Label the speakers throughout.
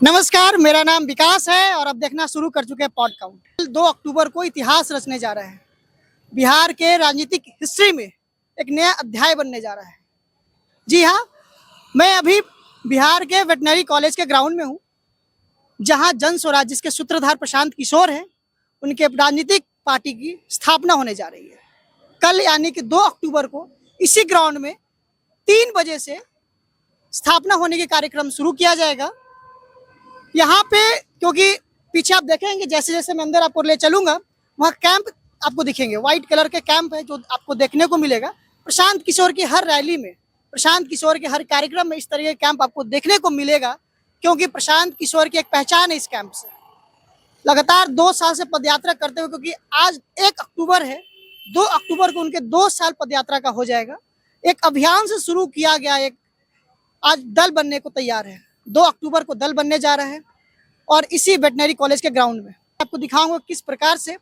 Speaker 1: नमस्कार, मेरा नाम विकास है और अब देखना शुरू कर चुके हैं पॉड काउंट। 2 अक्टूबर को इतिहास रचने जा रहा है। बिहार के राजनीतिक हिस्ट्री में एक नया अध्याय बनने जा रहा है। जी हाँ, मैं अभी बिहार के वेटनरी कॉलेज के ग्राउंड में हूँ, जहाँ जन स्वराज जिसके सूत्रधार प्रशांत किशोर हैं, उनके राजनीतिक पार्टी की स्थापना होने जा रही है। कल यानी कि 2 अक्टूबर को इसी ग्राउंड में 3 बजे से स्थापना होने के कार्यक्रम शुरू किया जाएगा। यहाँ पे क्योंकि पीछे आप देखेंगे जैसे जैसे मैं अंदर आपको ले चलूंगा, वहाँ कैंप आपको दिखेंगे, व्हाइट कलर के कैंप है जो आपको देखने को मिलेगा। प्रशांत किशोर की हर रैली में, प्रशांत किशोर के हर कार्यक्रम में इस तरह के कैंप आपको देखने को मिलेगा, क्योंकि प्रशांत किशोर की एक पहचान है इस कैंप से। लगातार 2 साल से पदयात्रा करते हुए, क्योंकि आज 1 अक्टूबर है, 2 अक्टूबर को उनके 2 साल पदयात्रा का हो जाएगा। एक अभियान से शुरू किया गया एक आज दल बनने को तैयार है। 2 अक्टूबर को दल बनने जा रहा है और इसी वेटनरी कॉलेज के ग्राउंड में आपको दिखाऊंगा किस प्रकार से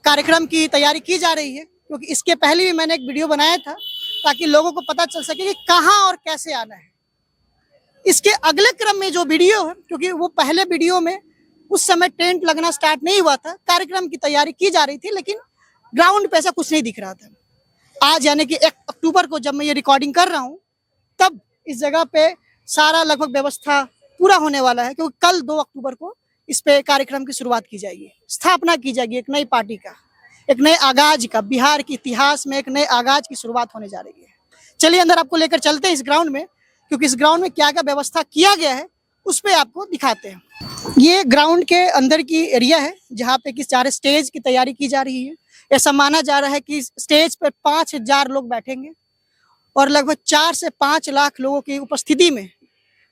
Speaker 1: कार्यक्रम की तैयारी की जा रही है, क्योंकि इसके पहले भी मैंने एक वीडियो बनाया था ताकि लोगों को पता चल सके कि कहां और कैसे आना है। इसके अगले क्रम में जो वीडियो है, क्योंकि वो पहले वीडियो में उस समय टेंट लगना स्टार्ट नहीं हुआ था, कार्यक्रम की तैयारी की जा रही थी, लेकिन ग्राउंड पे ऐसा कुछ नहीं दिख रहा था। आज यानी कि 1 अक्टूबर को जब मैं ये रिकॉर्डिंग कर रहा हूँ, तब इस जगह पे सारा लगभग व्यवस्था पूरा होने वाला है, क्योंकि कल 2 अक्टूबर को इस पे कार्यक्रम की शुरुआत की जाएगी, स्थापना की जाएगी एक नई पार्टी का, एक नए आगाज का। बिहार के इतिहास में एक नए आगाज की शुरुआत होने जा रही है। चलिए अंदर आपको लेकर चलते हैं इस ग्राउंड में, क्योंकि इस ग्राउंड में क्या क्या व्यवस्था किया गया है उस पर आपको दिखाते हैं। ये ग्राउंड के अंदर की एरिया है, जहाँ पे कि सारे स्टेज की तैयारी की जा रही है। ऐसा माना जा रहा है कि स्टेज पर 5000 लोग बैठेंगे और लगभग 4 से 5 लाख लोगों की उपस्थिति में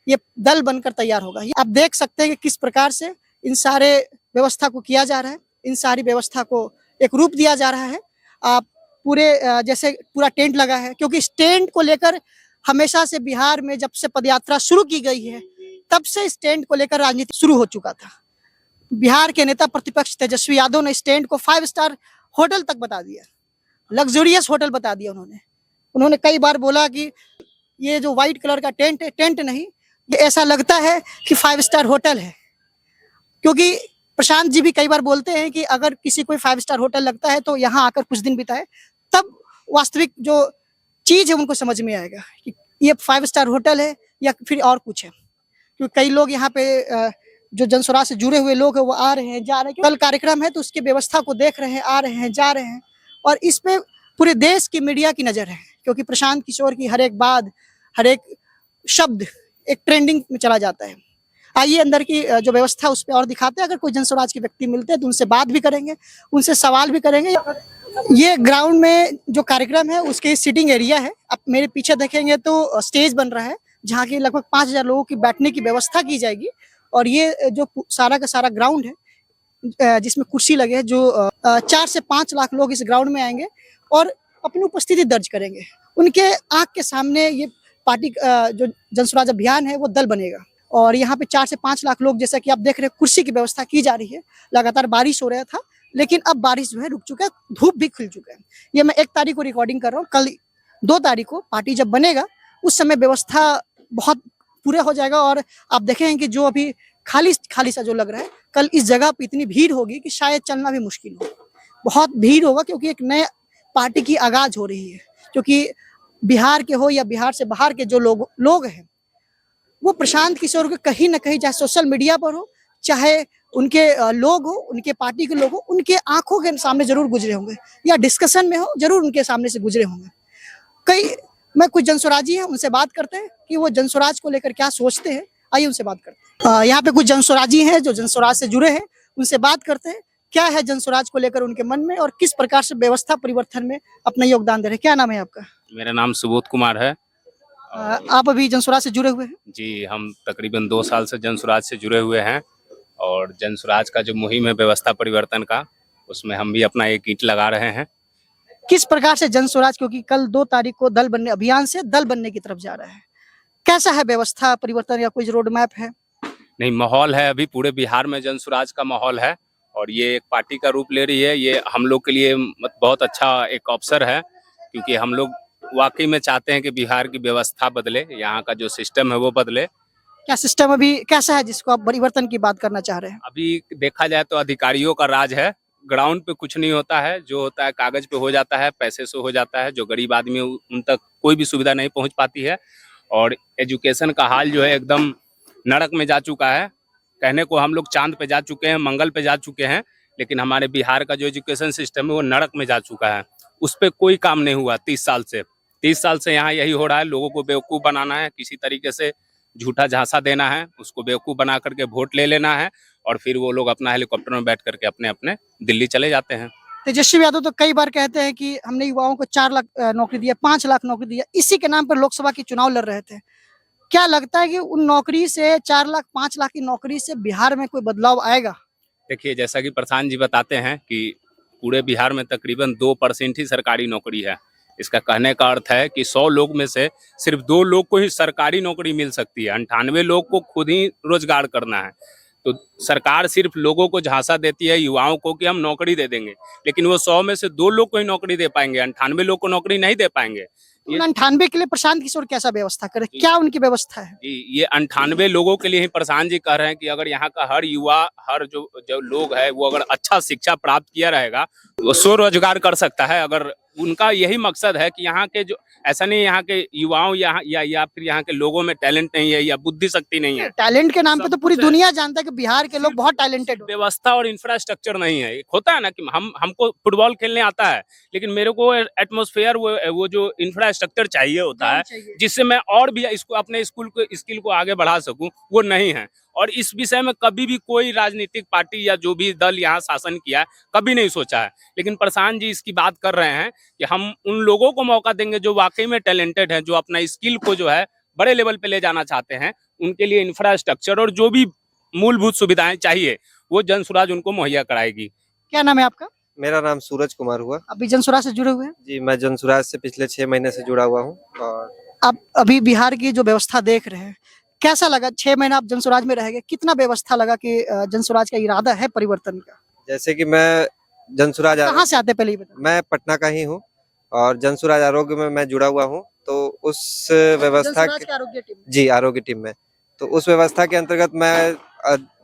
Speaker 1: ये दल बनकर तैयार होगा। आप देख सकते हैं कि किस प्रकार से इन सारे व्यवस्था को किया जा रहा है, इन सारी व्यवस्था को एक रूप दिया जा रहा है। आप पूरे जैसे पूरा टेंट लगा है, क्योंकि इस टेंट को लेकर हमेशा से बिहार में जब से पदयात्रा शुरू की गई है, तब से इस टेंट को लेकर राजनीति शुरू हो चुका था। बिहार के नेता प्रतिपक्ष तेजस्वी यादव ने इस टेंट को 5 स्टार होटल तक बता दिया, लग्जूरियस होटल बता दिया। उन्होंने कई बार बोला कि ये जो व्हाइट कलर का टेंट है, टेंट नहीं, ये ऐसा लगता है कि 5 स्टार होटल है। क्योंकि प्रशांत जी भी कई बार बोलते हैं कि अगर किसी को 5 स्टार होटल लगता है तो यहाँ आकर कुछ दिन बिताए, तब वास्तविक जो चीज है उनको समझ में आएगा कि ये 5 स्टार होटल है या फिर और कुछ है। क्योंकि कई लोग यहाँ पे जो जन स्वराज से जुड़े हुए लोग हैं वो आ रहे हैं, जा रहे हैं। कल कार्यक्रम है तो उसकी व्यवस्था को देख रहे हैं, आ रहे हैं, जा रहे हैं, और इस पे पूरे देश की मीडिया की नजर है, क्योंकि प्रशांत किशोर की हर एक बात, हर एक शब्द एक ट्रेंडिंग में चला जाता है। आइए अंदर की जो व्यवस्था उस पर और दिखाते हैं। अगर कोई जन स्वराज के व्यक्ति मिलते हैं तो उनसे बात भी करेंगे, उनसे सवाल भी करेंगे। ये ग्राउंड में जो कार्यक्रम है उसके सीटिंग एरिया है। आप मेरे पीछे देखेंगे तो स्टेज बन रहा है, जहाँ की लगभग 5000 लोगों की बैठने की व्यवस्था की जाएगी। और ये जो सारा का सारा ग्राउंड है, जिसमें कुर्सी लगे हैं, जो 4 से 5 लाख लोग इस ग्राउंड में आएंगे और अपनी उपस्थिति दर्ज करेंगे। उनके आंख के सामने ये पार्टी जो जन स्वराज अभियान है वो दल बनेगा। और यहाँ पे 4 से 5 लाख लोग, जैसा कि आप देख रहे हैं, कुर्सी की व्यवस्था की जा रही है। लगातार बारिश हो रहा था, लेकिन अब बारिश जो है रुक चुका है, धूप भी खिल चुका है। ये मैं 1 तारीख को रिकॉर्डिंग कर रहा हूँ। कल 2 तारीख को पार्टी जब बनेगा उस समय व्यवस्था बहुत पूरा हो जाएगा। और आप देखेंगे कि जो अभी खाली खाली सा जो लग रहा है, कल इस जगह पे इतनी भीड़ होगी कि शायद चलना भी मुश्किल हो। बहुत भीड़ होगा, क्योंकि एक नए पार्टी की आगाज हो रही है। क्योंकि बिहार के हो या बिहार से बाहर के जो लोग हैं, वो प्रशांत किशोर को कहीं ना कहीं, चाहे सोशल मीडिया पर हो, चाहे उनके लोग हो, उनके पार्टी के लोग हो, उनके आंखों के सामने जरूर गुजरे होंगे, या डिस्कशन में हो जरूर उनके सामने से गुजरे होंगे। मैं कुछ जन स्वराजी हैं, उनसे बात करते हैं कि वो जन स्वराज को लेकर क्या सोचते हैं। आइए उनसे बात करते हैं। यहाँ पे कुछ जन स्वराजी हैं जो जन स्वराज से जुड़े हैं, उनसे बात करते हैं क्या है जन स्वराज को लेकर उनके मन में, और किस प्रकार से व्यवस्था परिवर्तन में अपना योगदान दे रहे हैं। क्या नाम है आपका?
Speaker 2: मेरा नाम सुबोध कुमार है।
Speaker 1: आप अभी जन स्वराज से जुड़े हुए हैं?
Speaker 2: जी, हम तकरीबन 2 साल से जन स्वराज से जुड़े हुए हैं, और जन स्वराज का जो मुहिम है व्यवस्था परिवर्तन का, उसमें हम भी अपना एक ईंट लगा रहे हैं।
Speaker 1: किस प्रकार से जन स्वराज, क्योंकि कल 2 तारीख को दल बनने अभियान से दल बनने की तरफ जा रहा है, कैसा है व्यवस्था परिवर्तन, या कोई रोड मैप है?
Speaker 2: नहीं, माहौल है, अभी पूरे बिहार में जन स्वराज का माहौल है, और ये एक पार्टी का रूप ले रही है। ये हम लोग के लिए बहुत अच्छा एक अवसर है, क्योंकि हम लोग वाकई में चाहते हैं कि बिहार की व्यवस्था बदले, यहाँ का जो सिस्टम है वो बदले।
Speaker 1: क्या सिस्टम अभी कैसा है जिसको आप परिवर्तन की बात करना चाह रहे हैं?
Speaker 2: अभी देखा जाए तो अधिकारियों का राज है। ग्राउंड पे कुछ नहीं होता है, जो होता है कागज पे हो जाता है, पैसे से हो जाता है। जो गरीब आदमी उन तक कोई भी सुविधा नहीं पहुंच पाती है। और एजुकेशन का हाल जो है एकदम नरक में जा चुका है। कहने को हम लोग चांद पे जा चुके हैं, मंगल पे जा चुके हैं, लेकिन हमारे बिहार का जो एजुकेशन सिस्टम है वो नरक में जा चुका है। उस पर कोई काम नहीं हुआ 30 साल से। 30 साल से यहाँ यही हो रहा है, लोगों को बेवकूफ़ बनाना है, किसी तरीके से झूठा झांसा देना है, उसको बेवकूफ़ बना करके वोट ले लेना है, और फिर वो लोग अपना हेलीकॉप्टर में बैठ करके अपने अपने दिल्ली चले जाते हैं।
Speaker 1: तेजस्वी यादव तो कई बार कहते हैं कि हमने युवाओं को 4 लाख नौकरी दिया, 5 लाख नौकरी दिया, इसी के नाम पर लोकसभा के चुनाव लड़ रहे थे। क्या लगता है कि उन नौकरी से 4 लाख 5 लाख की नौकरी से बिहार में कोई बदलाव आएगा?
Speaker 2: देखिए, जैसा कि प्रधान जी बताते हैं कि पूरे बिहार में तकरीबन 2% ही सरकारी नौकरी है। इसका कहने का अर्थ है कि 100 लोग में से सिर्फ 2 लोग को ही सरकारी नौकरी मिल सकती है। 98 लोग को खुद ही रोजगार करना है। तो सरकार सिर्फ लोगों को झांसा देती है, युवाओं को, कि हम नौकरी दे देंगे, लेकिन वो 100 में से 2 लोग को ही नौकरी दे पाएंगे, 98 लोग को नौकरी नहीं दे पाएंगे।
Speaker 1: तो उन 98 के लिए प्रशांत किशोर कैसा व्यवस्था करे? क्या उनकी व्यवस्था है?
Speaker 2: जी, ये 98 लोगों के लिए ही प्रशांत जी कह रहे हैं कि अगर यहाँ का हर युवा, हर जो जो लोग है, वो अगर अच्छा शिक्षा प्राप्त किया रहेगा, वो स्वरोजगार कर सकता है। अगर उनका यही मकसद है कि यहाँ के जो, ऐसा नहीं यहाँ के युवाओं या फिर यहाँ के लोगों में टैलेंट नहीं है या बुद्धि शक्ति नहीं है।
Speaker 1: टैलेंट के नाम पे
Speaker 2: सब
Speaker 1: तो पूरी
Speaker 2: कुछ है।
Speaker 1: दुनिया जानता है कि बिहार के लोग बहुत टैलेंटेड होते हैं।
Speaker 2: व्यवस्था और इंफ्रास्ट्रक्चर नहीं है। एक होता है ना कि हमको फुटबॉल खेलने आता है, लेकिन मेरे को एटमॉस्फेयर, वो जो इंफ्रास्ट्रक्चर चाहिए होता है, जिससे मैं और भी इसको अपने स्किल को आगे बढ़ा सकूं, वो नहीं है। और इस विषय में कभी भी कोई राजनीतिक पार्टी या जो भी दल यहाँ शासन किया है, कभी नहीं सोचा है। लेकिन प्रशांत जी इसकी बात कर रहे हैं कि हम उन लोगों को मौका देंगे जो वाकई में टैलेंटेड हैं, जो अपना स्किल को जो है बड़े लेवल पे ले जाना चाहते हैं। उनके लिए इंफ्रास्ट्रक्चर और जो भी मूलभूत सुविधाएं चाहिए, वो जनसुराज उनको मुहैया कराएगी।
Speaker 1: क्या नाम है आपका?
Speaker 3: मेरा नाम सूरज कुमार हुआ।
Speaker 1: अभी जनसुराज से जुड़े हुए हैं?
Speaker 3: जी, मैं जनसुराज से पिछले 6 महीने से जुड़ा हुआ हूँ। और
Speaker 1: आप अभी बिहार की जो व्यवस्था देख रहे हैं, कैसा लगा? 6 महीना आप जनसुराज में रह गए, कितना व्यवस्था लगा कि जनसुराज का इरादा है परिवर्तन का?
Speaker 3: जैसे कि मैं जनसुराज
Speaker 1: कहाँ से आते हैं पहले ये बताओ?
Speaker 3: मैं पटना का ही हूँ और जनसुराज आरोग्य में मैं जुड़ा हुआ हूँ। तो उस व्यवस्था
Speaker 1: जनसुराज के आरोग्य टीम में।
Speaker 3: जी, आरोग्य टीम में। तो उस व्यवस्था के अंतर्गत मैं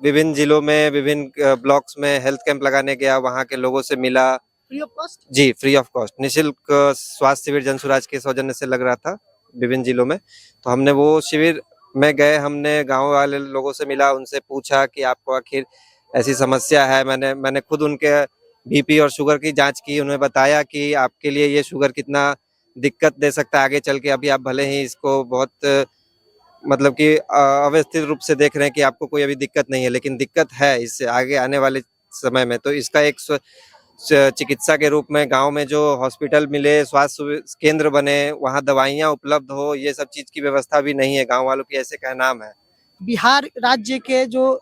Speaker 3: विभिन्न जिलों में, विभिन्न ब्लॉक्स में हेल्थ कैंप लगाने गया, वहाँ के लोगों से मिला।
Speaker 1: Free of cost?
Speaker 3: जी, फ्री ऑफ कॉस्ट निःशुल्क स्वास्थ्य शिविर जनसुराज के सौजन्य से लग रहा था विभिन्न जिलों में। तो हमने वो शिविर में गए, हमने गांव वाले लोगों से मिला, उनसे पूछा कि आपको आखिर ऐसी समस्या है। मैंने खुद उनके बीपी और शुगर की जांच की। उन्हें बताया कि आपके लिए ये शुगर कितना दिक्कत दे सकता है आगे चल के। अभी आप भले ही इसको बहुत मतलब कि अव्यवस्थित रूप से देख रहे हैं कि आपको कोई अभी दिक्कत नहीं है, लेकिन दिक्कत है इससे आगे आने वाले समय में। तो इसका एक चिकित्सा के रूप में गांव में जो हॉस्पिटल मिले, स्वास्थ्य केंद्र बने, वहां दवाइयां उपलब्ध हो, ये सब चीज की व्यवस्था भी नहीं है। गांव वालों की ऐसे कहनाम है।
Speaker 1: बिहार राज्य के जो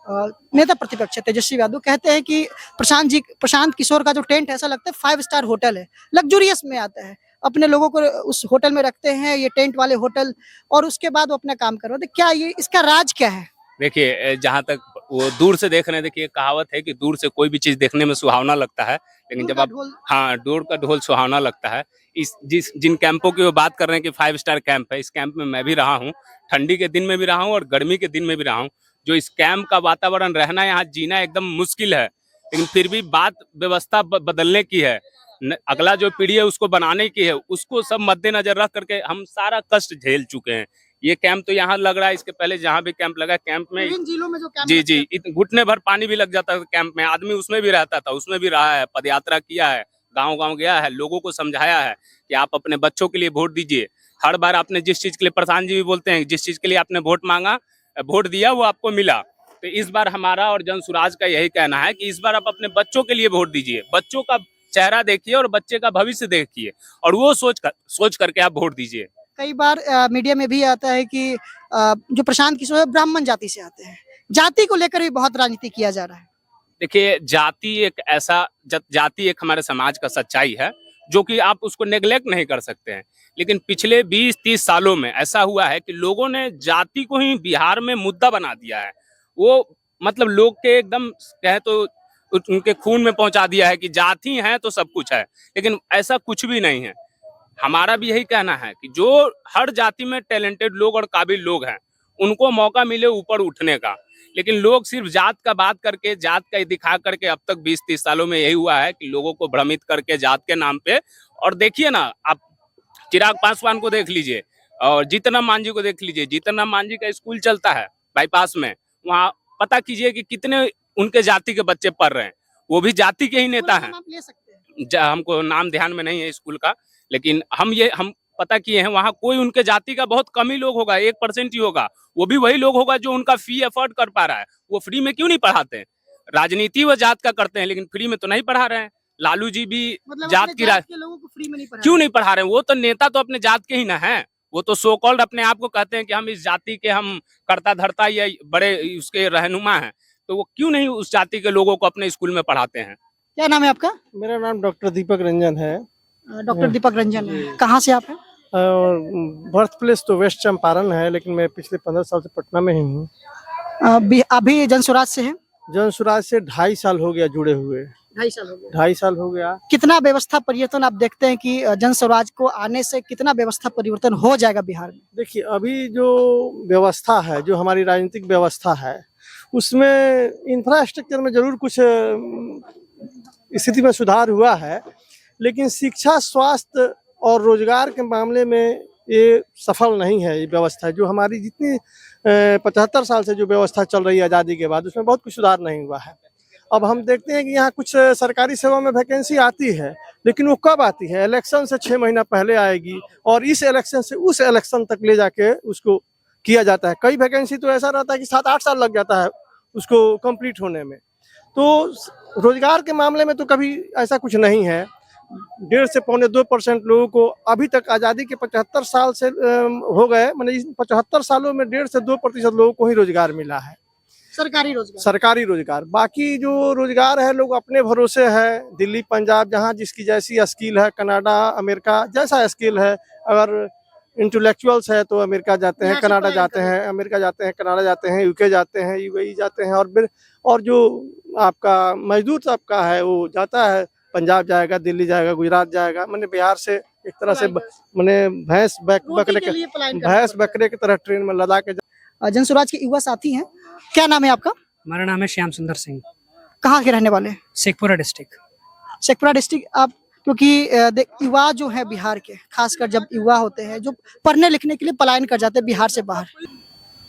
Speaker 1: नेता प्रतिपक्ष है तेजस्वी यादव कहते हैं कि प्रशांत किशोर का जो टेंट है, ऐसा लगता है 5 स्टार होटल है, लग्जूरियस में आता है, अपने लोगों को उस होटल में रखते हैं, ये टेंट वाले होटल, और उसके बाद वो अपना काम करवाते। क्या ये इसका राज क्या है?
Speaker 2: देखिए, जहाँ तक वो दूर से देख रहे हैं, देखिए कहावत है कि दूर से कोई भी चीज देखने में सुहावना लगता है, लेकिन जब आप, हाँ, दूर का ढोल सुहावना लगता है। जिन कैंपों की वो बात कर रहे हैं कि 5 स्टार कैंप है, इस कैंप में मैं भी रहा हूँ। ठंडी के दिन में भी रहा हूँ और गर्मी के दिन में भी रहा हूँ। जो इस कैंप का वातावरण, रहना, यहाँ जीना एकदम मुश्किल है, लेकिन फिर भी बात व्यवस्था बदलने की है। अगला जो पीढ़ी है उसको बनाने की है, उसको सब मद्देनजर रख करके हम सारा कष्ट झेल चुके हैं। ये कैंप तो यहाँ लग रहा है, इसके पहले जहाँ भी कैंप लगा, कैंप में
Speaker 1: जिलों में जो कैंप
Speaker 2: जी घुटने भर पानी भी लग जाता था कैंप में। आदमी उसमें भी रहता था, उसमें भी रहा है, पदयात्रा किया है, गांव-गांव गया है, लोगों को समझाया है कि आप अपने बच्चों के लिए वोट दीजिए। हर बार आपने जिस चीज के लिए, प्रधान जी भी बोलते हैं, जिस चीज के लिए आपने वोट मांगा, वोट दिया, वो आपको मिला। तो इस बार हमारा और जनसुराज का यही कहना है कि इस बार आप अपने बच्चों के लिए वोट दीजिए। बच्चों का चेहरा देखिए और बच्चे का भविष्य देखिए, और वो सोच करके आप वोट दीजिए।
Speaker 1: कई बार मीडिया में भी आता है कि जो प्रशांत किशोर है ब्राह्मण जाति से आते हैं, जाति को लेकर भी बहुत राजनीति किया जा रहा है।
Speaker 2: देखिए, जाति एक हमारे समाज का सच्चाई है, जो कि आप उसको नेग्लेक्ट नहीं कर सकते हैं। लेकिन पिछले 20-30 सालों में ऐसा हुआ है कि लोगों ने जाति को ही बिहार में मुद्दा बना दिया है। वो मतलब लोग के एकदम कहे तो उनके खून में पहुंचा दिया है कि जाति है तो सब कुछ है, लेकिन ऐसा कुछ भी नहीं है। हमारा भी यही कहना है कि जो हर जाति में टैलेंटेड लोग और काबिल लोग हैं, उनको मौका मिले ऊपर उठने का। लेकिन लोग सिर्फ जात का बात करके, जात का दिखा करके, अब तक 20-30 सालों में यही हुआ है कि लोगों को भ्रमित करके जात के नाम पे। और देखिए ना, आप चिराग पासवान को देख लीजिए और जीतन मांझी को देख लीजिए। जीतन मांझी का स्कूल चलता है बाईपास में, वहाँ पता कीजिए कि कितने उनके जाति के बच्चे पढ़ रहे हैं, वो भी जाति के ही नेता हैं।
Speaker 1: आप ले सकते हैं।
Speaker 2: हमको नाम ध्यान में नहीं है स्कूल का, लेकिन हम पता किए हैं वहाँ कोई उनके जाति का बहुत कम ही लोग होगा, 1% ही होगा। वो भी वही लोग होगा जो उनका फी अफोर्ड कर पा रहा है। वो फ्री में क्यों नहीं पढ़ाते हैं? राजनीति वो जात का करते हैं, लेकिन फ्री में तो नहीं पढ़ा रहे हैं। लालू जी भी
Speaker 1: मतलब
Speaker 2: जात
Speaker 1: अपने
Speaker 2: की
Speaker 1: जात के लोगों को फ्री में नहीं पढ़ा
Speaker 2: क्यों
Speaker 1: रहे
Speaker 2: नहीं पढ़ा रहे हैं? वो तो नेता तो अपने जात के ही ना है। वो तो सो कॉल्ड अपने आप को कहते हैं कि हम इस जाति के हम करता धरता या बड़े उसके रहनुमा हैं। तो वो क्यों नहीं उस जाति के लोगों को अपने स्कूल में पढ़ाते हैं?
Speaker 1: क्या नाम है आपका?
Speaker 4: मेरा नाम डॉक्टर दीपक रंजन है
Speaker 1: डॉक्टर दीपक रंजन है। कहाँ से आप हैं?
Speaker 4: और बर्थ प्लेस तो वेस्ट चंपारण है, लेकिन मैं पिछले 15 साल से पटना में ही हूँ।
Speaker 1: अभी जनसुराज से हैं?
Speaker 4: जनसुराज से 2.5 साल हो गया जुड़े हुए।
Speaker 1: 2.5 साल हो गए।
Speaker 4: 2.5 साल हो गया।
Speaker 1: कितना व्यवस्था परिवर्तन आप देखते हैं कि जनसुराज को आने से कितना व्यवस्था परिवर्तन हो जाएगा बिहार में?
Speaker 4: देखिए, अभी जो व्यवस्था है, जो हमारी राजनीतिक व्यवस्था है, उसमें इंफ्रास्ट्रक्चर में जरूर कुछ स्थिति में सुधार हुआ है, लेकिन शिक्षा, स्वास्थ्य और रोजगार के मामले में ये सफल नहीं है। ये व्यवस्था जो हमारी जितनी 75 साल से जो व्यवस्था चल रही है आज़ादी के बाद, उसमें बहुत कुछ सुधार नहीं हुआ है। अब हम देखते हैं कि यहाँ कुछ सरकारी सेवा में वैकेंसी आती है, लेकिन वो कब आती है? इलेक्शन से 6 महीना पहले आएगी और इस इलेक्शन से उस इलेक्शन तक ले जाके उसको किया जाता है। कई वैकेंसी तो ऐसा रहता है कि 7-8 साल लग जाता है उसको कंप्लीट होने में। तो रोजगार के मामले में तो कभी ऐसा कुछ नहीं है। 1.5 से 2.25% लोगों को अभी तक आज़ादी के 75 साल से हो गए, मैंने इस 75 सालों में 1.5 से 2% लोगों को ही रोजगार मिला है,
Speaker 1: सरकारी रोजगार।
Speaker 4: सरकारी रोजगार। बाकी जो रोजगार है, लोग अपने भरोसे है, दिल्ली, पंजाब, जहाँ जिसकी जैसी स्किल है, कनाडा, अमेरिका जैसा स्किल है। अगर इंटेलेक्चुअल्स है तो अमेरिका जाते हैं, कनाडा जाते हैं, अमेरिका जाते हैं, कनाडा जाते हैं, यूके जाते हैं, यूएई जाते हैं। और जो आपका मजदूर तबका है वो जाता है, पंजाब जाएगा, दिल्ली जाएगा, गुजरात जाएगा। मैंने बिहार से एक तरह से मैंने भैंस बकरे की तरह ट्रेन में लदा के।
Speaker 1: जनसुराज के युवा साथी हैं। क्या नाम है आपका?
Speaker 5: हमारा नाम है श्याम सुंदर सिंह,
Speaker 1: कहाँ के रहने वाले हैं?
Speaker 5: शेखपुरा डिस्ट्रिक्ट।
Speaker 1: शेखपुरा डिस्ट्रिक्ट। आप क्योंकि युवा जो है बिहार के, खासकर जब युवा होते हैं जो पढ़ने लिखने के लिए पलायन कर जाते हैं बिहार से बाहर,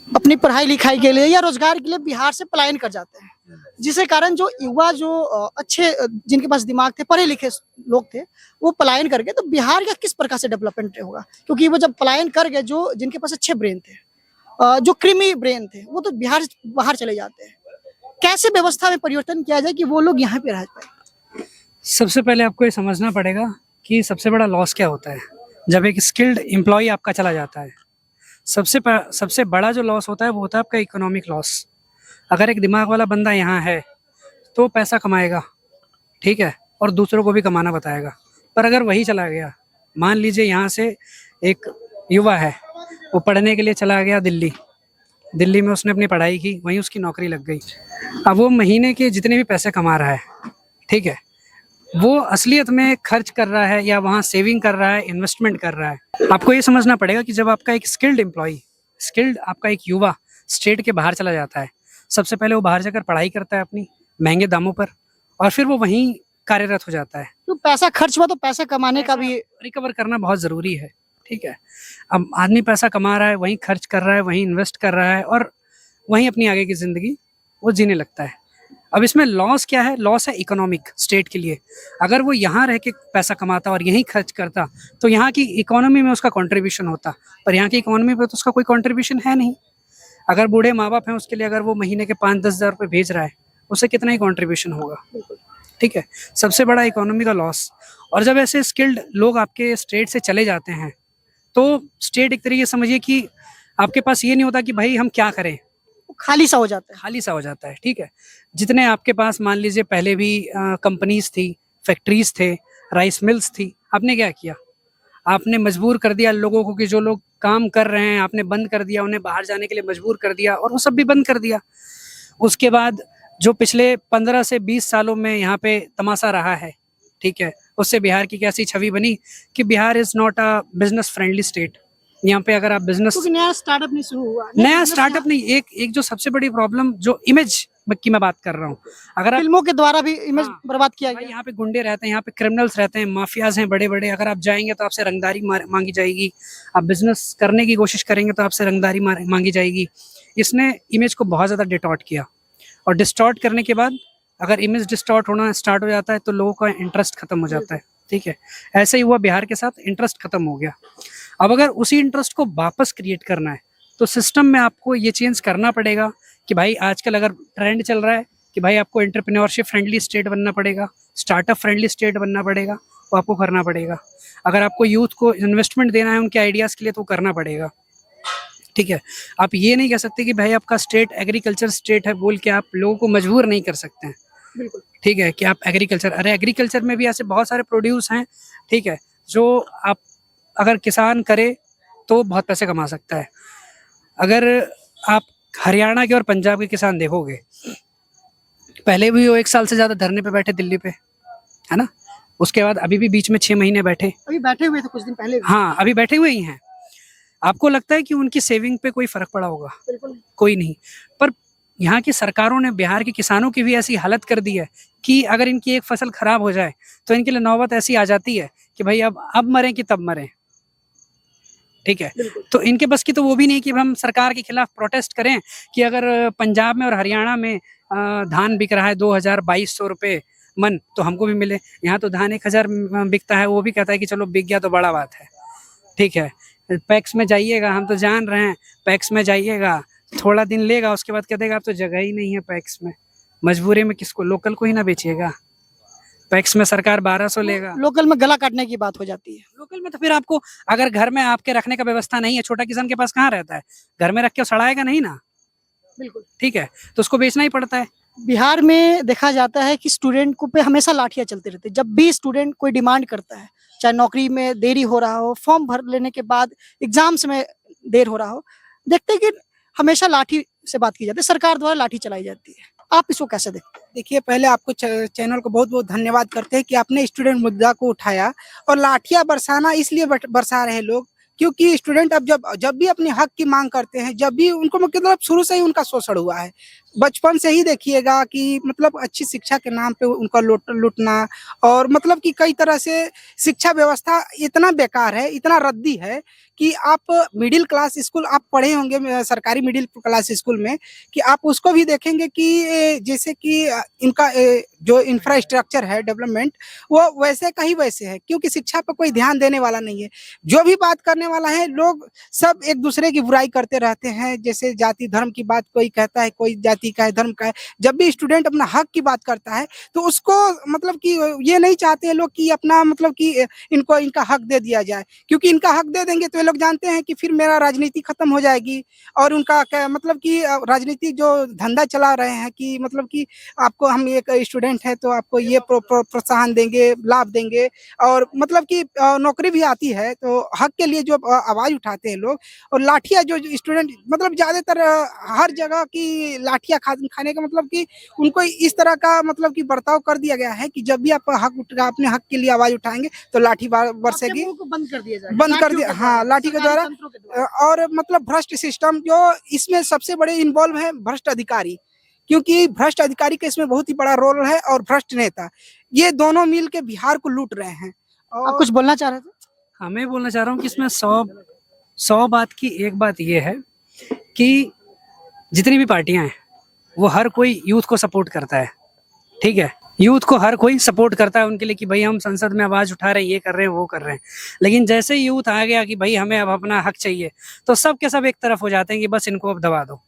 Speaker 1: अपनी पढ़ाई लिखाई के लिए या रोजगार के लिए बिहार से पलायन कर जाते हैं, जिसके कारण जो युवा जो अच्छे जिनके पास दिमाग थे, पढ़े लिखे लोग थे, वो पलायन कर गए। तो बिहार का किस प्रकार से डेवलपमेंट होगा? क्योंकि वो जब पलायन कर गए, जो जिनके पास अच्छे ब्रेन थे, जो क्रीमी ब्रेन थे, वो तो बिहार से बाहर चले जाते हैं। कैसे व्यवस्था में परिवर्तन किया जाए कि वो लोग यहाँ पे रह पाए?
Speaker 5: सबसे पहले आपको ये समझना पड़ेगा कि सबसे बड़ा लॉस क्या होता है जब एक स्किल्ड एम्प्लॉय आपका चला जाता है। सबसे बड़ा जो लॉस होता है वो होता है आपका इकोनॉमिक लॉस। अगर एक दिमाग वाला बंदा यहाँ है तो पैसा कमाएगा, ठीक है, और दूसरों को भी कमाना बताएगा। पर अगर वही चला गया, मान लीजिए यहाँ से एक युवा है, वो पढ़ने के लिए चला गया दिल्ली में उसने अपनी पढ़ाई की, वहीं उसकी नौकरी लग गई। अब वो महीने के जितने भी पैसे कमा रहा है, ठीक है, वो असलियत में खर्च कर रहा है या वहाँ सेविंग कर रहा है, इन्वेस्टमेंट कर रहा है। आपको ये समझना पड़ेगा कि जब आपका एक स्किल्ड आपका एक युवा स्टेट के बाहर चला जाता है, सबसे पहले वो बाहर जाकर पढ़ाई करता है अपनी महंगे दामों पर, और फिर वो वहीं कार्यरत हो जाता है।
Speaker 1: तो पैसा खर्च हुआ तो पैसा कमाने का भी
Speaker 5: रिकवर करना बहुत ज़रूरी है, ठीक है। अब आदमी पैसा कमा रहा है, वहीं खर्च कर रहा है, वहीं इन्वेस्ट कर रहा है, और वहीं अपनी आगे की ज़िंदगी वो जीने लगता है। अब इसमें लॉस क्या है? लॉस है इकोनॉमिक स्टेट के लिए। अगर वो यहाँ रह के पैसा कमाता और यहीं खर्च करता तो यहाँ की इकोनॉमी में उसका कंट्रीब्यूशन होता, पर यहाँ की इकोनॉमी पे तो उसका कोई कंट्रीब्यूशन है नहीं। अगर बूढ़े माँ बाप हैं, उसके लिए अगर वो महीने के 5-10 हज़ार रुपये भेज रहा है, उससे कितना ही कंट्रीब्यूशन होगा, ठीक है। सबसे बड़ा इकोनॉमी का लॉस। और जब ऐसे स्किल्ड लोग आपके स्टेट से चले जाते हैं तो स्टेट एक तरीके समझिए कि आपके पास ये नहीं होता कि भाई हम क्या करें,
Speaker 1: खाली सा हो जाता है,
Speaker 5: ठीक है। जितने आपके पास मान लीजिए पहले भी कंपनीज थी, फैक्ट्रीज थे, राइस मिल्स थी, आपने क्या किया? आपने मजबूर कर दिया लोगों को कि जो लोग काम कर रहे हैं आपने बंद कर दिया, उन्हें बाहर जाने के लिए मजबूर कर दिया, और वो सब भी बंद कर दिया। उसके बाद जो पिछले 15 से 20 सालों में यहाँ पे तमाशा रहा है, ठीक है, उससे बिहार की कैसी छवि बनी कि Bihar is not a business friendly state, यहाँ पे अगर आप बिजनेस,
Speaker 1: क्योंकि नया स्टार्टअप नहीं शुरू हुआ,
Speaker 5: नया स्टार्टअप नहीं, एक जो सबसे बड़ी प्रॉब्लम जो इमेज की मैं बात कर रहा हूँ, अगर आप
Speaker 1: फिल्मों के द्वारा भी इमेज
Speaker 5: हाँ,
Speaker 1: बर्बाद किया
Speaker 5: भाई
Speaker 1: गया।
Speaker 5: यहाँ पे गुंडे रहते हैं, यहाँ पे क्रिमिनल्स रहते हैं, माफियाज हैं बड़े बड़े, अगर आप जाएंगे तो आपसे रंगदारी मांगी जाएगी, आप बिजनेस करने की कोशिश करेंगे तो आपसे रंगदारी मांगी जाएगी। इसने इमेज को बहुत ज़्यादा डिस्टॉर्ट किया, और डिस्टॉर्ट करने के बाद अगर इमेज डिस्टॉर्ट होना स्टार्ट हो जाता है तो लोगों का इंटरेस्ट खत्म हो जाता है। ठीक है, ऐसे ही हुआ बिहार के साथ, इंटरेस्ट खत्म हो गया। अब अगर उसी इंटरेस्ट को वापस क्रिएट करना है तो सिस्टम में आपको ये चेंज करना पड़ेगा कि भाई आजकल अगर ट्रेंड चल रहा है कि भाई आपको एंटरप्रेन्योरशिप फ्रेंडली स्टेट बनना पड़ेगा, स्टार्टअप फ्रेंडली स्टेट बनना पड़ेगा, वो आपको करना पड़ेगा। अगर आपको यूथ को इन्वेस्टमेंट देना है उनके आइडियाज़ के लिए तो करना पड़ेगा। ठीक है, आप ये नहीं कह सकते कि भाई आपका स्टेट एग्रीकल्चर स्टेट है बोल के आप लोगों को मजबूर नहीं कर सकते हैं।
Speaker 1: बिल्कुल
Speaker 5: ठीक है, कि आप एग्रीकल्चर, अरे एग्रीकल्चर में भी ऐसे बहुत सारे प्रोड्यूस हैं, ठीक है, जो आप अगर किसान करे तो बहुत पैसे कमा सकता है। अगर आप हरियाणा के और पंजाब के किसान देखोगे, पहले भी वो 1 साल से ज़्यादा धरने पे बैठे दिल्ली पे, है ना, उसके बाद अभी भी बीच में 6 महीने बैठे,
Speaker 1: अभी बैठे हुए थे कुछ दिन पहले भी।
Speaker 5: हाँ अभी बैठे हुए ही हैं। आपको लगता है कि उनकी सेविंग पे कोई फर्क पड़ा होगा?
Speaker 1: बिल्कुल
Speaker 5: कोई नहीं। पर यहाँ की सरकारों ने बिहार के किसानों की भी ऐसी हालत कर दी है कि अगर इनकी एक फसल खराब हो जाए तो इनके लिए नौबत ऐसी आ जाती है कि भाई अब मरें कि तब मरें। ठीक है, तो इनके बस की तो वो भी नहीं कि हम सरकार के खिलाफ प्रोटेस्ट करें कि अगर पंजाब में और हरियाणा में धान बिक रहा है 2000-2200 रुपये मन तो हमको भी मिले। यहाँ तो धान 1000 बिकता है, वो भी कहता है कि चलो बिक गया तो बड़ा बात है। ठीक है, पैक्स में जाइएगा, हम तो जान रहे हैं, पैक्स में जाइएगा थोड़ा दिन लेगा, उसके बाद कह देगा अब तो जगह ही नहीं है पैक्स में, मजबूरी में किसको, लोकल को ही ना बेचिएगा। पैक्स में सरकार 1200 लेगा,
Speaker 1: लोकल में गला काटने की बात हो जाती है।
Speaker 5: लोकल में तो फिर आपको अगर घर में आपके रखने का व्यवस्था नहीं है, छोटा किसान के पास कहाँ रहता है, घर में रख के सड़ाएगा नहीं ना।
Speaker 1: बिल्कुल,
Speaker 5: ठीक है, तो उसको बेचना ही पड़ता है।
Speaker 1: बिहार में देखा जाता है कि स्टूडेंट को पे हमेशा लाठियां चलती रहती है। जब भी स्टूडेंट कोई डिमांड करता है, चाहे नौकरी में देरी हो रहा हो, फॉर्म भर लेने के बाद एग्जाम्स में देर हो रहा हो, देखते हैं कि हमेशा लाठी से बात की जाती है, सरकार द्वारा लाठी चलाई जाती है। आप इसको कैसे देखते हैं?
Speaker 6: देखिए, पहले आपको चैनल को बहुत बहुत धन्यवाद करते हैं कि आपने स्टूडेंट मुद्दा को उठाया। और लाठियां बरसाना इसलिए बरसा रहे हैं लोग क्योंकि स्टूडेंट अब जब भी अपने हक की मांग करते हैं, जब भी उनको मतलब शुरू से ही उनका शोषण हुआ है। बचपन से ही देखिएगा कि मतलब अच्छी शिक्षा के नाम पे उनका लूटना, और मतलब कि कई तरह से शिक्षा व्यवस्था इतना बेकार है, इतना रद्दी है कि आप मिडिल क्लास स्कूल आप पढ़े होंगे सरकारी मिडिल क्लास स्कूल में, कि आप उसको भी देखेंगे कि जैसे कि इनका जो इंफ्रास्ट्रक्चर है डेवलपमेंट, वो वैसे का ही वैसे है, क्योंकि शिक्षा पर कोई ध्यान देने वाला नहीं है। जो भी बात करने वाला है, लोग सब एक दूसरे की बुराई करते रहते हैं। जैसे जाति धर्म की बात कोई कहता है, कोई जाति का है, धर्म का है। जब भी स्टूडेंट अपना हक की बात करता है तो उसको मतलब कि ये नहीं चाहते हैं लोग कि अपना मतलब कि इनको इनका हक दे दिया जाए, क्योंकि इनका हक दे देंगे तो ये लोग जानते हैं कि फिर मेरा राजनीति खत्म हो जाएगी। और उनका मतलब कि राजनीति जो धंधा चला रहे हैं कि मतलब कि आपको, हम एक स्टूडेंट है तो आपको ये प्रोत्साहन देंगे, लाभ देंगे, और मतलब कि नौकरी भी आती है, तो हक के लिए जो आवाज उठाते हैं लोग। और लाठियां जो स्टूडेंट मतलब ज्यादातर हर जगह की लाठियां खाने का मतलब कि उनको इस तरह का मतलब कि बर्ताव कर दिया गया है कि जब भी आप अपने हक के लिए आवाज उठाएंगे तो लाठी बरसेगी।
Speaker 1: आपके मुंह को बंद कर दिया जाए,
Speaker 6: बंद कर दिया, हाँ, लाठी के द्वारा। और मतलब भ्रष्ट सिस्टम जो इसमें सबसे बड़े इन्वॉल्व है, भ्रष्ट अधिकारी, क्योंकि भ्रष्ट अधिकारी का इसमें बहुत ही बड़ा रोल है, और भ्रष्ट नेता, ये दोनों मिल के बिहार को लूट रहे हैं।
Speaker 1: आप कुछ बोलना चाह रहे थे?
Speaker 5: हाँ, मैं बोलना चाह रहा हूँ कि इसमें 100 बात की एक बात ये है कि जितनी भी पार्टियां हैं वो हर कोई यूथ को सपोर्ट करता है। ठीक है, यूथ को हर कोई सपोर्ट करता है उनके लिए कि भाई हम संसद में आवाज उठा रहे हैं, ये कर रहे हैं, वो कर रहे हैं। लेकिन जैसे ही यूथ आ गया कि भाई हमें अब अपना हक चाहिए, तो सब के सब एक तरफ हो जाते हैं कि बस इनको अब दबा दो,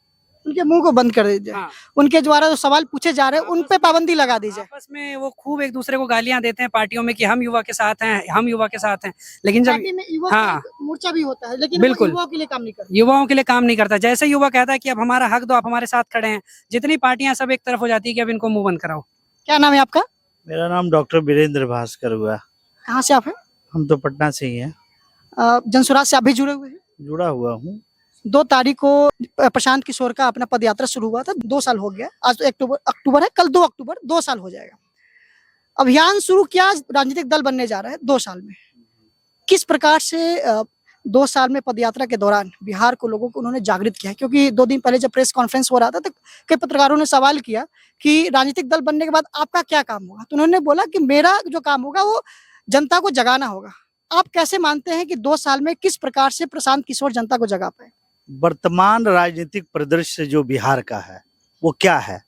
Speaker 1: उनके मुंह को बंद कर दीजिए।
Speaker 5: हाँ।
Speaker 1: उनके द्वारा जो सवाल पूछे जा रहे हैं उन पे पाबंदी लगा दीजिए।
Speaker 5: आपस में वो खूब एक दूसरे को गालियां देते हैं पार्टियों में कि हम युवा के साथ हैं, हम युवा के साथ हैं। लेकिन जब
Speaker 1: पार्टी में युवा
Speaker 5: हाँ,
Speaker 1: का मोर्चा भी होता है, लेकिन
Speaker 5: बिल्कुल,
Speaker 1: वो युवाओं के लिए काम नहीं करता।
Speaker 5: युवाओं के लिए काम नहीं करता। जैसे युवा कहता है कि अब हमारा हक दो, आप हमारे साथ खड़े हैं, जितनी पार्टियां सब एक तरफ हो जाती है कि अब इनको मुंह बंद कराओ।
Speaker 1: क्या नाम है आपका?
Speaker 7: मेरा नाम डॉक्टर वीरेंद्र भास्कर हुआ।
Speaker 1: कहाँ से आप हैं?
Speaker 7: हम तो पटना से ही हैं।
Speaker 1: जनसुराज से आप भी जुड़े हुए हैं?
Speaker 7: जुड़ा हुआ हूँ।
Speaker 1: 2 तारीख को प्रशांत किशोर का अपना पदयात्रा शुरू हुआ था, 2 साल हो गया। आज तो अक्टूबर है, कल 2 अक्टूबर 2 साल हो जाएगा। अभियान शुरू किया, राजनीतिक दल बनने जा रहा है 2 साल में। किस प्रकार से 2 साल में पदयात्रा के दौरान बिहार को लोगों को उन्होंने जागृत किया है। क्योंकि 2 दिन पहले जब प्रेस कॉन्फ्रेंस हो रहा था तो कई पत्रकारों ने सवाल किया कि राजनीतिक दल बनने के बाद आपका क्या काम होगा? तो उन्होंने बोला कि मेरा जो काम होगा वो जनता को जगाना होगा। आप कैसे मानते हैं कि 2 साल में किस प्रकार से प्रशांत किशोर जनता को जगा पाए?
Speaker 7: वर्तमान राजनीतिक परिदृश्य जो बिहार का है वो क्या है?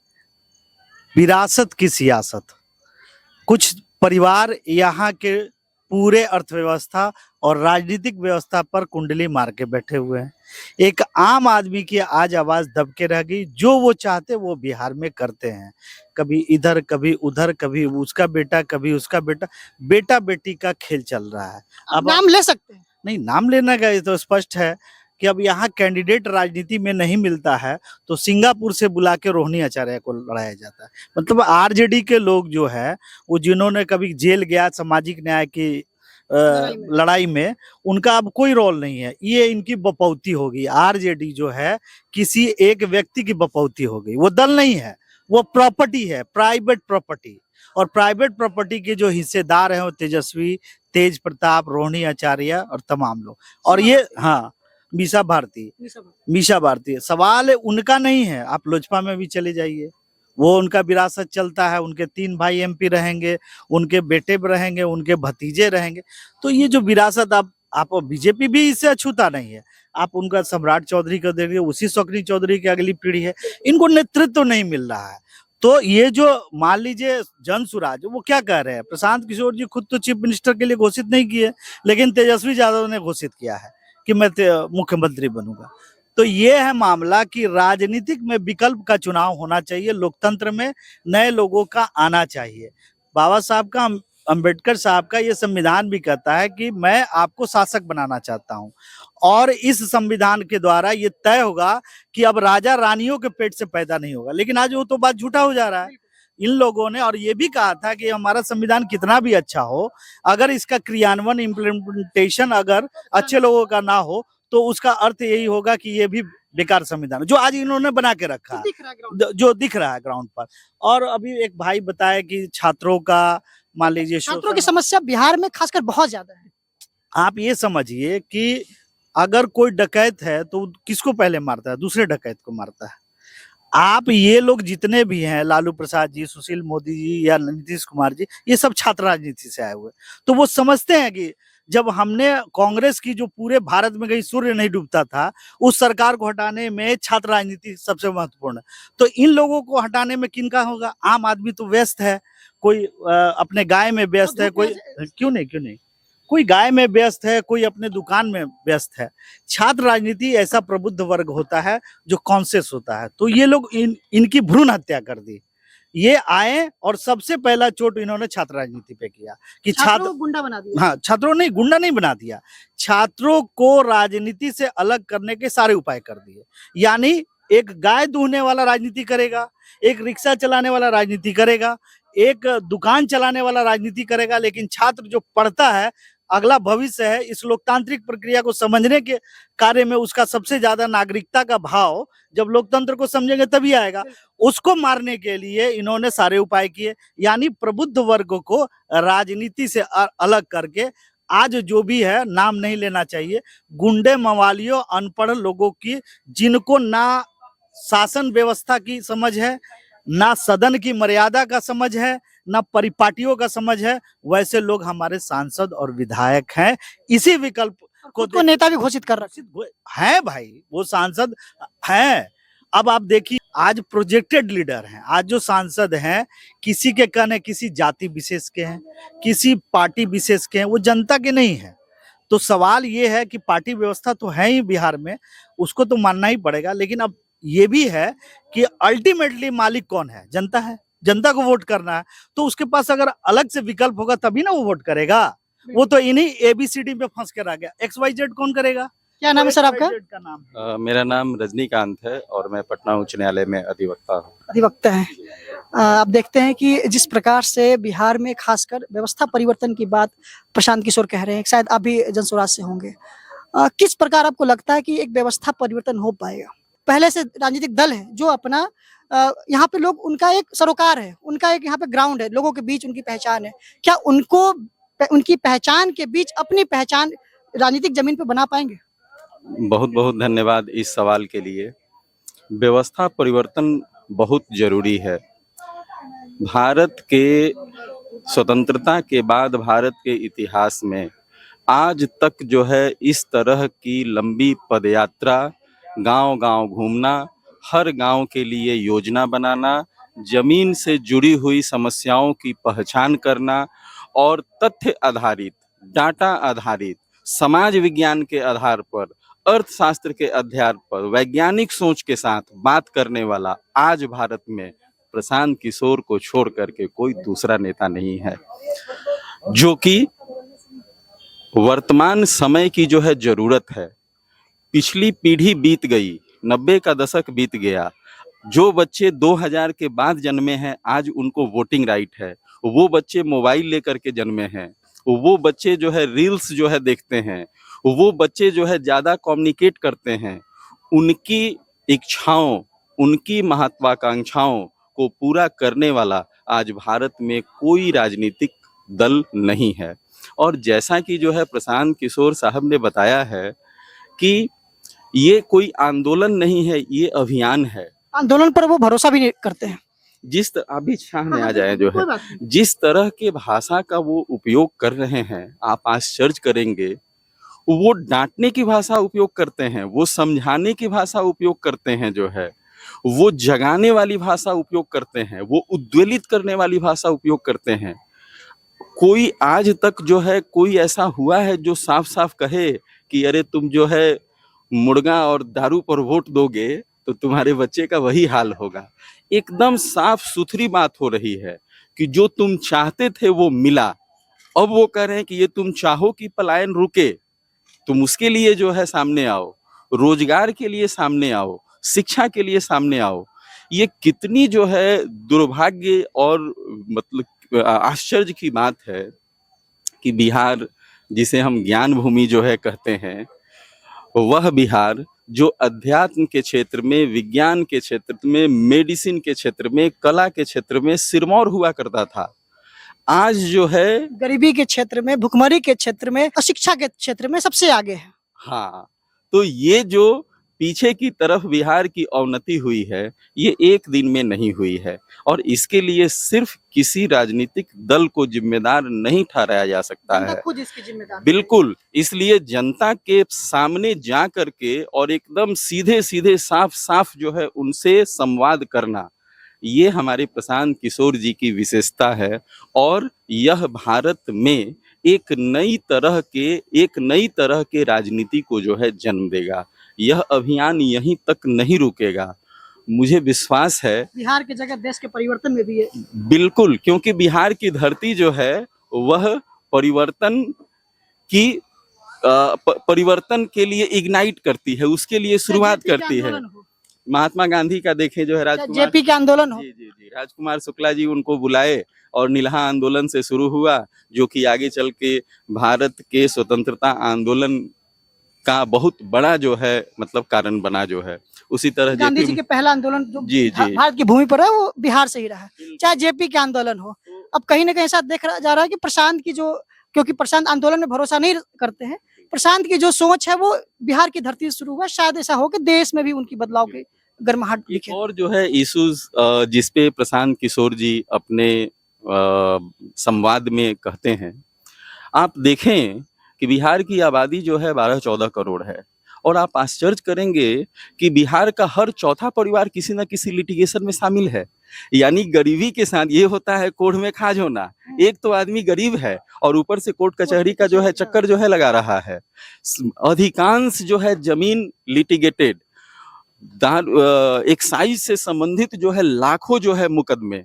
Speaker 7: विरासत की सियासत। कुछ परिवार यहाँ के पूरे अर्थव्यवस्था और राजनीतिक व्यवस्था पर कुंडली मार के बैठे हुए हैं। एक आम आदमी की आज आवाज दब के रह गई। जो वो चाहते वो बिहार में करते हैं, कभी इधर कभी उधर, कभी उसका बेटा कभी उसका बेटा, बेटा बेटी का खेल चल रहा है।
Speaker 1: अब नाम ले सकते हैं?
Speaker 7: नहीं, नाम लेना का ये तो स्पष्ट है कि अब यहाँ कैंडिडेट राजनीति में नहीं मिलता है तो सिंगापुर से बुला के रोहिणी आचार्य को लड़ाया जाता है। मतलब आरजेडी के लोग जो है वो जिन्होंने कभी जेल गया सामाजिक न्याय की लड़ाई में, उनका अब कोई रोल नहीं है। ये इनकी बपौती होगी। आरजेडी जो है किसी एक व्यक्ति की बपौती हो गई। वो दल नहीं है, वो प्रॉपर्टी है, प्राइवेट प्रॉपर्टी। और प्राइवेट प्रॉपर्टी के जो हिस्सेदार हैं वो तेजस्वी, तेज प्रताप, रोहिणी आचार्य और तमाम लोग। और ये हाँ, मीसा भारती। सवाल उनका नहीं है। आप लोजपा में भी चले जाइए, वो उनका विरासत चलता है। उनके 3 भाई एमपी रहेंगे, उनके बेटे भी रहेंगे, उनके भतीजे रहेंगे। तो ये जो विरासत आप बीजेपी भी इससे अछूता नहीं है। आप उनका सम्राट चौधरी को देखिए, उसी शौकनी चौधरी की अगली पीढ़ी है। इनको नेतृत्व नहीं मिल रहा है। तो ये जो मान लीजिए जन सुराज, वो क्या कह रहे हैं? प्रशांत किशोर जी खुद तो चीफ मिनिस्टर के लिए घोषित नहीं किए, लेकिन तेजस्वी यादव ने घोषित किया है कि मैं मुख्यमंत्री बनूंगा। तो ये है मामला कि राजनीतिक में विकल्प का चुनाव होना चाहिए। लोकतंत्र में नए लोगों का आना चाहिए। बाबा साहब का, अंबेडकर साहब का ये संविधान भी कहता है कि मैं आपको शासक बनाना चाहता हूं, और इस संविधान के द्वारा ये तय होगा कि अब राजा रानियों के पेट से पैदा नहीं होगा। लेकिन आज वो तो बात झूठा हो जा रहा है। इन लोगों ने और ये भी कहा था कि हमारा संविधान कितना भी अच्छा हो, अगर इसका क्रियान्वयन, इम्प्लीमेंटेशन अगर अच्छे लोगों का ना हो तो उसका अर्थ यही होगा कि ये भी बेकार संविधान जो आज इन्होंने बना के रखा है, जो दिख रहा है ग्राउंड पर। और अभी एक भाई बताया कि छात्रों का, मान लीजिए
Speaker 1: छात्रों की समस्या बिहार में खासकर बहुत ज्यादा है।
Speaker 7: आप ये समझिए कि अगर कोई डकैत है तो किसको पहले मारता है? दूसरे डकैत को मारता है। आप ये लोग जितने भी हैं, लालू प्रसाद जी, सुशील मोदी जी या नीतीश कुमार जी, ये सब छात्र राजनीति से आए हुए। तो वो समझते हैं कि जब हमने कांग्रेस की जो पूरे भारत में कहीं सूर्य नहीं डूबता था, उस सरकार को हटाने में छात्र राजनीति सबसे महत्वपूर्ण है। तो इन लोगों को हटाने में किनका होगा? आम आदमी तो व्यस्त है, कोई अपने गाय में व्यस्त है, कोई क्यों नहीं कोई गाय में व्यस्त है, कोई अपने दुकान में व्यस्त है। छात्र राजनीति ऐसा प्रबुद्ध वर्ग होता है जो कॉन्शियस होता है। तो ये लोग इनकी भ्रूण हत्या कर दी। ये आए और सबसे पहला चोट इन्होंने छात्र राजनीति पे किया कि
Speaker 1: छात्रों को गुंडा बना दिया।
Speaker 7: हाँ, छात्रों नहीं, गुंडा नहीं बना दिया, छात्रों को राजनीति से अलग करने के सारे उपाय कर दिए। यानी एक गाय दूहने वाला राजनीति करेगा, एक रिक्शा चलाने वाला राजनीति करेगा, एक दुकान चलाने वाला राजनीति करेगा, लेकिन छात्र जो पढ़ता है, अगला भविष्य है, इस लोकतांत्रिक प्रक्रिया को समझने के कार्य में उसका सबसे ज्यादा नागरिकता का भाव जब लोकतंत्र को समझेंगे तभी आएगा। उसको मारने के लिए इन्होंने सारे उपाय किए। यानी प्रबुद्ध वर्ग को राजनीति से अलग करके आज जो भी है, नाम नहीं लेना चाहिए, गुंडे, मवालियों, अनपढ़ लोगों की, जिनको ना शासन व्यवस्था की समझ है, ना सदन की मर्यादा का समझ है, ना परिपाटियों का समझ है, वैसे लोग हमारे सांसद और विधायक हैं। इसी विकल्प
Speaker 1: को नेता भी घोषित कर रखे
Speaker 7: हैं भाई, वो सांसद हैं। अब आप देखिए, आज प्रोजेक्टेड लीडर हैं। आज जो सांसद हैं, किसी के कहने किसी जाति विशेष के हैं, किसी पार्टी विशेष के हैं, वो जनता के नहीं है। तो सवाल ये है कि पार्टी व्यवस्था तो है ही बिहार में, उसको तो मानना ही पड़ेगा। लेकिन अब ये भी है कि अल्टीमेटली मालिक कौन है? जनता है। जनता को वोट करना है, तो उसके पास अगर अलग से विकल्प होगा तभी ना वो वोट करेगा। वो तो इन्हीं ABCD में फंस कर आ गया। XYZ कौन करेगा?
Speaker 1: क्या नाम है सर आपका?
Speaker 7: का नाम
Speaker 8: मेरा नाम रजनीकांत है और मैं पटना उच्च न्यायालय में अधिवक्ता हूँ।
Speaker 1: अधिवक्ता है। आप देखते हैं कि जिस प्रकार से बिहार में खासकर व्यवस्था परिवर्तन की बात प्रशांत किशोर कह रहे हैं, शायद आप भी जनसुराज से होंगे। किस प्रकार आपको लगता है कि एक व्यवस्था परिवर्तन हो पाएगा? पहले से राजनीतिक दल है जो अपना यहाँ पे लोग, उनका एक सरोकार है, उनका एक यहाँ पे ग्राउंड है, लोगों के बीच उनकी पहचान है। क्या उनको उनकी पहचान के बीच अपनी पहचान राजनीतिक जमीन पे बना पाएंगे?
Speaker 8: बहुत बहुत धन्यवाद इस सवाल के लिए। व्यवस्था परिवर्तन बहुत जरूरी है। भारत के स्वतंत्रता के बाद भारत के इतिहास में आज तक जो है इस तरह की लंबी पदयात्रा, गांव-गांव घूमना, हर गांव के लिए योजना बनाना, जमीन से जुड़ी हुई समस्याओं की पहचान करना और तथ्य आधारित, डाटा आधारित, समाज विज्ञान के आधार पर, अर्थशास्त्र के आधार पर, वैज्ञानिक सोच के साथ बात करने वाला आज भारत में प्रशांत किशोर को छोड़ करके कोई दूसरा नेता नहीं है, जो कि वर्तमान समय की जो है जरूरत है। पिछली पीढ़ी बीत गई, 90 का दशक बीत गया। जो बच्चे 2000 के बाद जन्मे हैं आज उनको वोटिंग राइट है। वो बच्चे मोबाइल लेकर के जन्मे हैं। वो बच्चे जो है रील्स जो है देखते हैं। वो बच्चे जो है ज़्यादा कम्युनिकेट करते हैं। उनकी इच्छाओं, उनकी महत्वाकांक्षाओं को पूरा करने वाला आज भारत में कोई राजनीतिक दल नहीं है। और जैसा कि जो है प्रशांत किशोर साहब ने बताया है कि ये कोई आंदोलन नहीं है, ये अभियान है।
Speaker 1: आंदोलन पर वो भरोसा भी नहीं करते हैं।
Speaker 8: अभी सामने आ जाए जो
Speaker 1: कोई
Speaker 8: है,
Speaker 1: बात नहीं।
Speaker 8: जिस तरह के भाषा का वो उपयोग कर रहे हैं, आप आश्चर्य करेंगे। वो डांटने की भाषा उपयोग करते हैं, वो समझाने की भाषा उपयोग करते हैं, जो है वो जगाने वाली भाषा उपयोग करते हैं, वो उद्वेलित करने वाली भाषा उपयोग करते हैं। कोई आज तक जो है कोई ऐसा हुआ है जो साफ साफ कहे कि अरे तुम जो है मुर्गा और दारू पर वोट दोगे तो तुम्हारे बच्चे का वही हाल होगा। एकदम साफ सुथरी बात हो रही है कि जो तुम चाहते थे वो मिला। अब वो कह रहे हैं कि ये तुम चाहो कि पलायन रुके, तुम उसके लिए जो है सामने आओ, रोजगार के लिए सामने आओ, शिक्षा के लिए सामने आओ। ये कितनी जो है दुर्भाग्य और मतलब आश्चर्य की बात है कि बिहार, जिसे हम ज्ञान भूमि जो है कहते हैं, वह बिहार जो अध्यात्म के क्षेत्र में, विज्ञान के क्षेत्र में, मेडिसिन के क्षेत्र में, कला के क्षेत्र में सिरमौर हुआ करता था, आज जो है
Speaker 1: गरीबी के क्षेत्र में, भुखमरी के क्षेत्र में, अशिक्षा के क्षेत्र में सबसे आगे है।
Speaker 8: हाँ, तो ये जो पीछे की तरफ बिहार की अवनति हुई है, ये एक दिन में नहीं हुई है और इसके लिए सिर्फ किसी राजनीतिक दल को जिम्मेदार नहीं ठहराया जा सकता
Speaker 1: जनता
Speaker 8: है।
Speaker 1: खुद इसकी जिम्मेदार है।
Speaker 8: बिल्कुल, इसलिए जनता के सामने जा करके और एकदम सीधे सीधे साफ साफ जो है उनसे संवाद करना, ये हमारे प्रशांत किशोर जी की विशेषता है। और यह भारत में एक नई तरह के राजनीति को जो है जन्म देगा। यह अभियान यहीं तक नहीं रुकेगा, मुझे विश्वास है।
Speaker 1: बिहार की जगह देश के परिवर्तन में भी है।
Speaker 8: बिल्कुल, क्योंकि बिहार की धरती जो है वह परिवर्तन के लिए इग्नाइट करती है, उसके लिए शुरुआत करती है। महात्मा गांधी का देखें जो है राजकुमार
Speaker 1: जेपी के आंदोलन हो।
Speaker 8: जी, राजकुमार शुक्ला जी उनको बुलाए और नीलहा आंदोलन से शुरू हुआ, जो कि आगे चल के भारत के स्वतंत्रता आंदोलन का बहुत बड़ा जो है मतलब कारण बना जो है। उसी तरह
Speaker 1: गांधी जी के पहला आंदोलन जो
Speaker 8: जी।
Speaker 1: भारत की भूमि पर है वो बिहार से ही रहा है, चाहे जेपी के आंदोलन हो। अब कहीं ना कहीं ऐसा देखा जा रहा है कि प्रशांत की जो, क्योंकि प्रशांत आंदोलन में भरोसा नहीं करते हैं, प्रशांत की जो सोच है वो बिहार की धरती से शुरू हुआ। शायद ऐसा हो कि देश में भी उनकी बदलाव की गर्माहट दिखे।
Speaker 8: और जो है इश्यूज जिसपे प्रशांत किशोर जी अपने संवाद में कहते हैं, आप देखें कि बिहार की आबादी जो है 12-14 करोड़ है और आप आश्चर्य करेंगे कि बिहार का हर चौथा परिवार किसी न किसी लिटिगेशन में शामिल है। यानी गरीबी के साथ ये होता है कोर्ट में खाज होना। एक तो आदमी गरीब है और ऊपर से कोर्ट कचहरी का जो है चक्कर जो है लगा रहा है। अधिकांश जो है जमीन लिटिगेटेड, एक्साइज से संबंधित जो है लाखों जो है मुकदमे।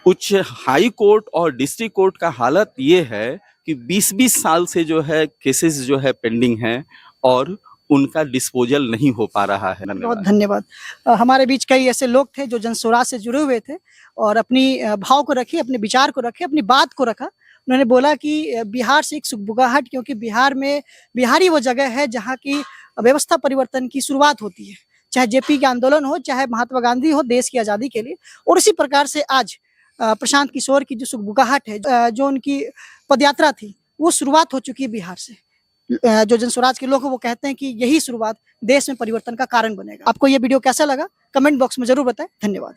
Speaker 8: उच्च हाई कोर्ट और डिस्ट्रिक्ट कोर्ट का हालत ये है कि 20-20 साल से जो है केसेस जो है पेंडिंग हैं और उनका डिस्पोजल नहीं हो पा रहा है।
Speaker 1: बहुत धन्यवाद। हमारे बीच कई ऐसे लोग थे जो जनस्वराज से जुड़े हुए थे और अपनी भाव को रखे, अपने विचार को रखे, अपनी बात को रखा। उन्होंने बोला कि बिहार से एक सुगबुगाहट, क्योंकि बिहारी वो जगह है जहाँ की व्यवस्था परिवर्तन की शुरुआत होती है, चाहे जेपी के आंदोलन हो, चाहे महात्मा गांधी हो देश की आज़ादी के लिए। और इसी प्रकार से आज प्रशांत किशोर की जो सुगबुगाहट है, जो उनकी पदयात्रा थी, वो शुरुआत हो चुकी है बिहार से। जो जनस्वराज के लोग हैं वो कहते हैं कि यही शुरुआत देश में परिवर्तन का कारण बनेगा। आपको ये वीडियो कैसा लगा कमेंट बॉक्स में जरूर बताएं। धन्यवाद।